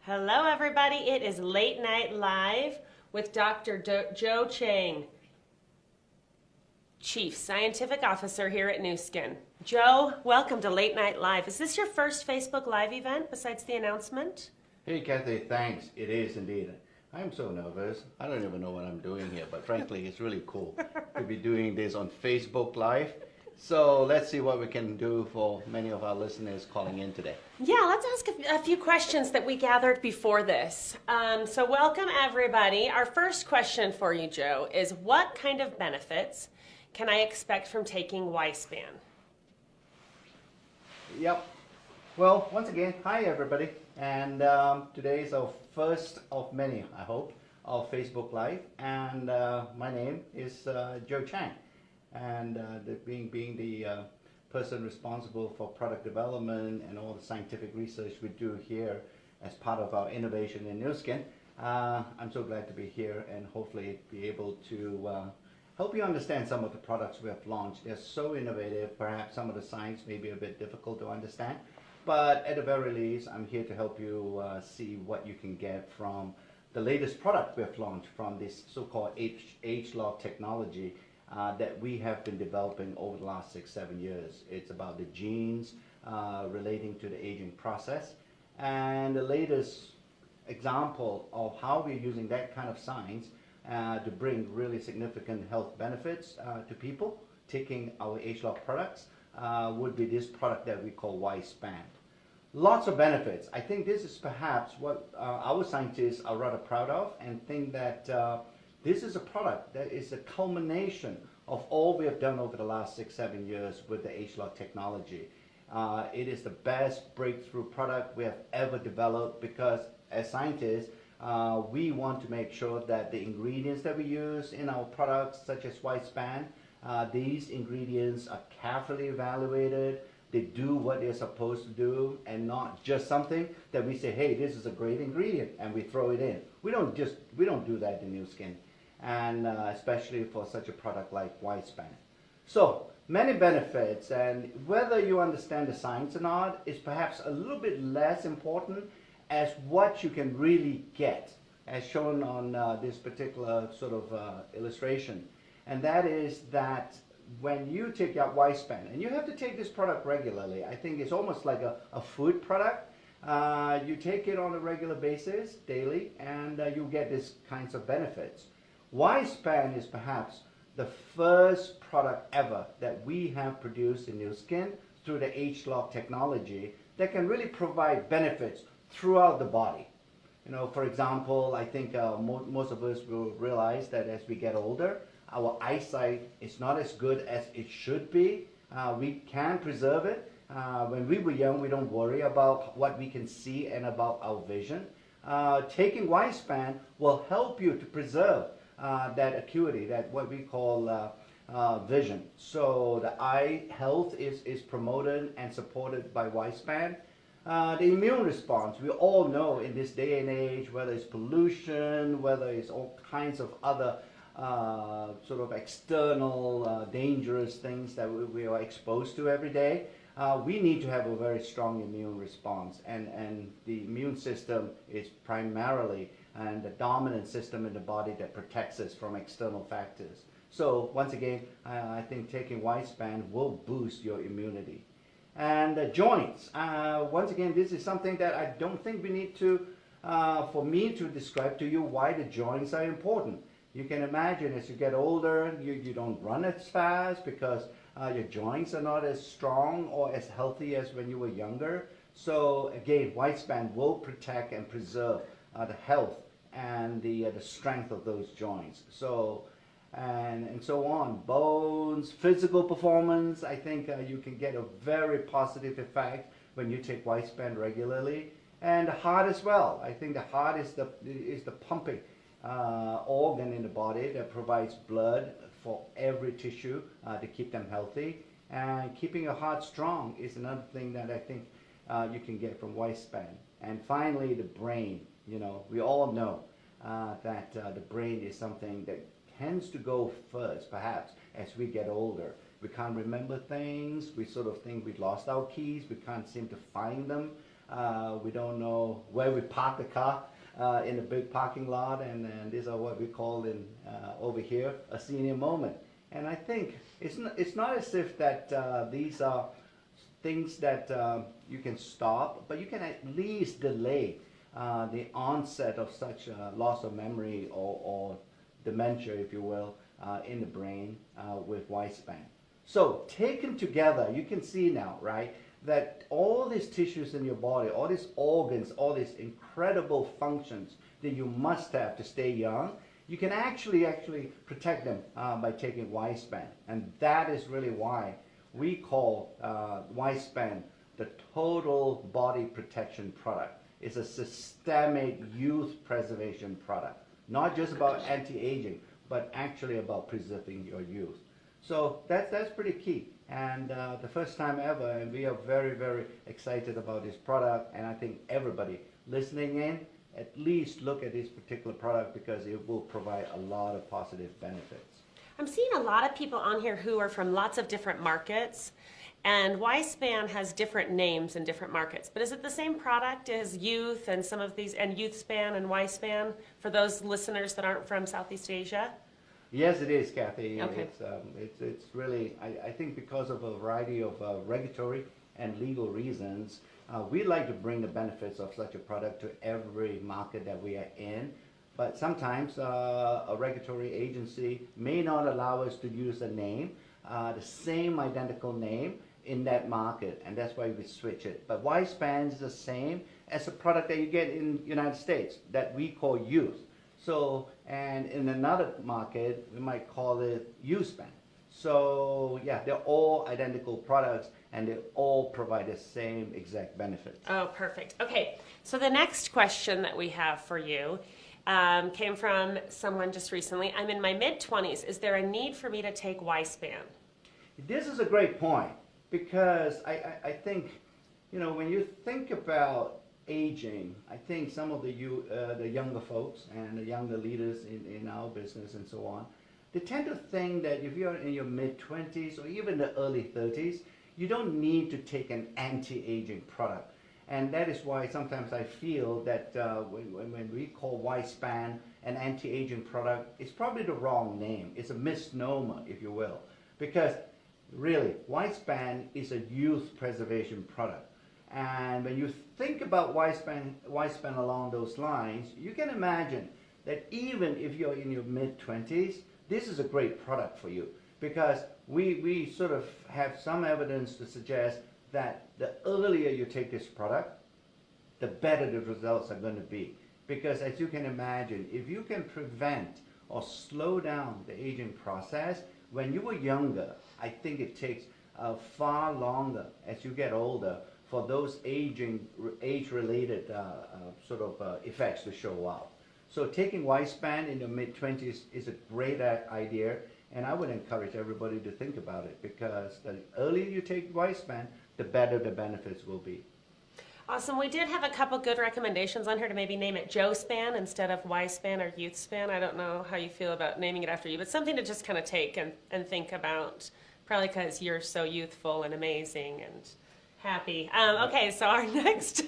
Hello, everybody. It is Late Night Live with Dr. Joe Chang, Chief Scientific Officer here at Nu Skin. Joe, welcome to Late Night Live. Is this your first Facebook Live event besides the announcement? Hey, Kathy, thanks. It is indeed. I'm so nervous. I don't even know what I'm doing here, but frankly, it's really cool to be doing this on Facebook Live. So let's see what we can do for many of our listeners calling in today. Yeah, let's ask a few questions that we gathered before this. So welcome, everybody. Our first question for you, Joe, is what kind of benefits can I expect from taking Y-Span? Yep. Well, once again, hi, everybody. And today is our first of many, I hope, of Facebook Live. And my name is Joe Chang. And being the person responsible for product development and all the scientific research we do here as part of our innovation in Nu Skin, I'm so glad to be here and hopefully be able to help you understand some of the products we have launched. They're so innovative, perhaps some of the science may be a bit difficult to understand, but at the very least, I'm here to help you see what you can get from the latest product we have launched from this so-called age-lock technology that we have been developing over the last 6-7 years. It's about the genes relating to the aging process, and the latest example of how we're using that kind of science to bring really significant health benefits to people taking our age-lock products would be this product that we call Y-Span. Lots of benefits. I think this is perhaps what our scientists are rather proud of, and think that this is a product that is a culmination of all we have done over the last 6-7 years with the age-lock technology. It is the best breakthrough product we have ever developed because as scientists, we want to make sure that the ingredients that we use in our products, such as Y-Span, these ingredients are carefully evaluated. They do what they're supposed to do and not just something that we say, hey, this is a great ingredient and we throw it in. We don't do that in Nu Skin, and especially for such a product like Y-Span. So many benefits, and whether you understand the science or not is perhaps a little bit less important as what you can really get, as shown on this particular sort of illustration. And that is that when you take out Y-Span, and you have to take this product regularly, I think it's almost like a food product. You take it on a regular basis, daily, and you get these kinds of benefits. Y-Span is perhaps the first product ever that we have produced in Nu Skin through the age-lock technology that can really provide benefits throughout the body. You know, for example, I think most of us will realize that as we get older, our eyesight is not as good as it should be. We can preserve it. When we were young, we don't worry about what we can see and about our vision. Taking Y-Span will help you to preserve that acuity, that what we call vision. So the eye health is promoted and supported by Y-Span. The immune response, we all know in this day and age, whether it's pollution, whether it's all kinds of other sort of external dangerous things that we are exposed to every day, we need to have a very strong immune response, and the immune system is primarily and the dominant system in the body that protects us from external factors. So once again, I think taking Y-Span will boost your immunity. And the joints, once again, this is something that I don't think we need to, for me to describe to you why the joints are important. You can imagine as you get older, you don't run as fast because your joints are not as strong or as healthy as when you were younger. So again, Y-Span will protect and preserve the health and the strength of those joints. So and so on. Bones, physical performance, I think you can get a very positive effect when you take Y-Span regularly. And the heart as well. I think the heart is the pumping organ in the body that provides blood for every tissue to keep them healthy. And keeping your heart strong is another thing that I think you can get from Y-Span. And finally, the brain. You know, we all know that the brain is something that tends to go first, perhaps, as we get older. We can't remember things. We sort of think we lost our keys. We can't seem to find them. We don't know where we park the car in a big parking lot, and these are what we call in over here a senior moment. And I think it's not as if that these are things that you can stop, but you can at least delay the onset of such loss of memory or dementia, if you will, in the brain with widespan. So taken together, you can see now, right, that all these tissues in your body, all these organs, all these incredible functions that you must have to stay young, you can actually protect them by taking widespan. And that is really why we call widespan the total body protection product. It's a systemic youth preservation product, not just about anti-aging, but actually about preserving your youth. So that's pretty key. And the first time ever, and we are very, very excited about this product. And I think everybody listening in, at least look at this particular product because it will provide a lot of positive benefits. I'm seeing a lot of people on here who are from lots of different markets, and Y-Span has different names in different markets. But is it the same product as Youth and some of these, and Youth Span and Y-Span for those listeners that aren't from Southeast Asia? Yes, it is, Kathy. Okay. It's really, I think because of a variety of regulatory and legal reasons, we like to bring the benefits of such a product to every market that we are in. But sometimes a regulatory agency may not allow us to use a name, the same identical name in that market, and that's why we switch it. But Y-Span is the same as a product that you get in the United States that we call Youth. So, and in another market, we might call it U-Span. So, yeah, they're all identical products, and they all provide the same exact benefits. Oh, perfect. Okay, so the next question that we have for you came from someone just recently. I'm in my mid-20s. Is there a need for me to take Y-Span? This is a great point because I think, you know, when you think about aging, I think some of the younger folks and the younger leaders in our business and so on, they tend to think that if you're in your mid-20s or even the early 30s, you don't need to take an anti-aging product. And that is why sometimes I feel that when we call Y-Span an anti-aging product, it's probably the wrong name. It's a misnomer, if you will. Because really, Y-Span is a youth preservation product. And when you think about Y-Span along those lines, you can imagine that even if you're in your mid-20s, this is a great product for you. Because we sort of have some evidence to suggest that the earlier you take this product, the better the results are going to be. Because as you can imagine, if you can prevent or slow down the aging process, when you were younger, I think it takes far longer as you get older for those age-related sort of effects to show up. So taking Y-Span in your mid-20s is a great idea, and I would encourage everybody to think about it because the earlier you take Y-Span, the better the benefits will be. Awesome. We did have a couple good recommendations on here to maybe name it Joe-Span instead of Y-Span or Youth-Span. I don't know how you feel about naming it after you, but something to just kind of take and think about, probably because you're so youthful and amazing and happy. Okay, so our next,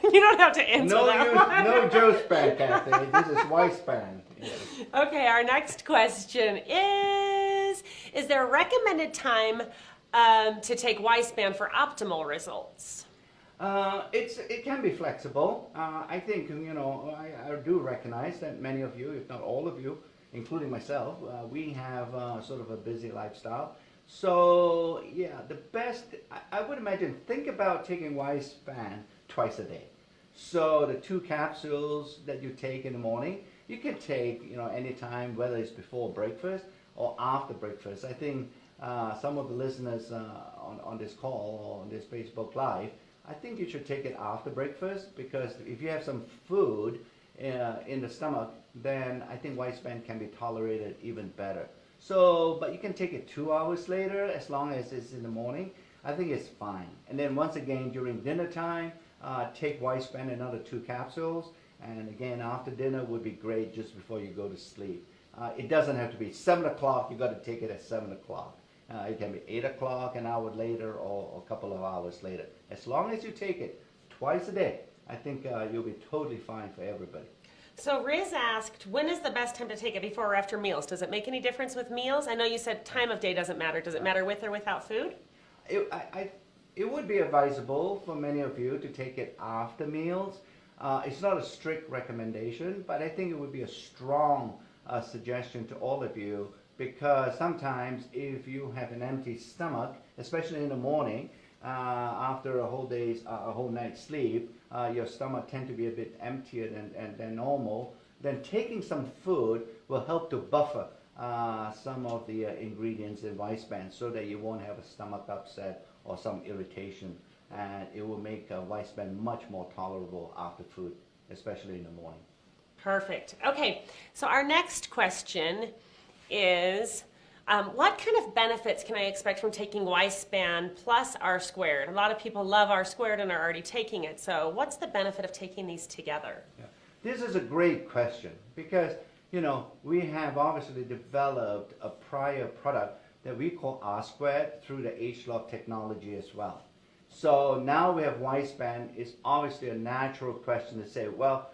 you don't have to answer that one. No Joe-Span, Kathy. This is Y-Span. Yes. Okay, our next question is there a recommended time to take Y-Span for optimal results? It can be flexible. I think, you know, I do recognize that many of you, if not all of you, including myself, we have sort of a busy lifestyle. So, yeah, the best, I would imagine, think about taking Y-Span twice a day. So the 2 capsules that you take in the morning, you can take, you know, anytime, whether it's before breakfast or after breakfast. I think some of the listeners on this call or on this Facebook Live, I think you should take it after breakfast because if you have some food in the stomach, then I think Y-Span can be tolerated even better. So, but you can take it 2 hours later as long as it's in the morning. I think it's fine. And then once again during dinner time, take Y-Span another 2 capsules. And again after dinner would be great just before you go to sleep. It doesn't have to be 7 o'clock. You got to take it at 7 o'clock. It can be 8 o'clock, an hour later, or a couple of hours later. As long as you take it twice a day, I think you'll be totally fine for everybody. So Riz asked, when is the best time to take it, before or after meals? Does it make any difference with meals? I know you said time of day doesn't matter. Does it matter with or without food? It would be advisable for many of you to take it after meals. It's not a strict recommendation, but I think it would be a strong suggestion to all of you, because sometimes if you have an empty stomach, especially in the morning, after a whole night's sleep, your stomach tends to be a bit emptier than normal. Then taking some food will help to buffer some of the ingredients in rice bran, so that you won't have a stomach upset or some irritation, and it will make rice bran much more tolerable after food, especially in the morning. Perfect. Okay, so our next question is, what kind of benefits can I expect from taking Y-SPAN plus R squared? A lot of people love R squared and are already taking it, so what's the benefit of taking these together? Yeah. This is a great question, because we have obviously developed a prior product that we call R squared through the H-log technology as well. So now we have Y-SPAN. It's obviously a natural question to say, well,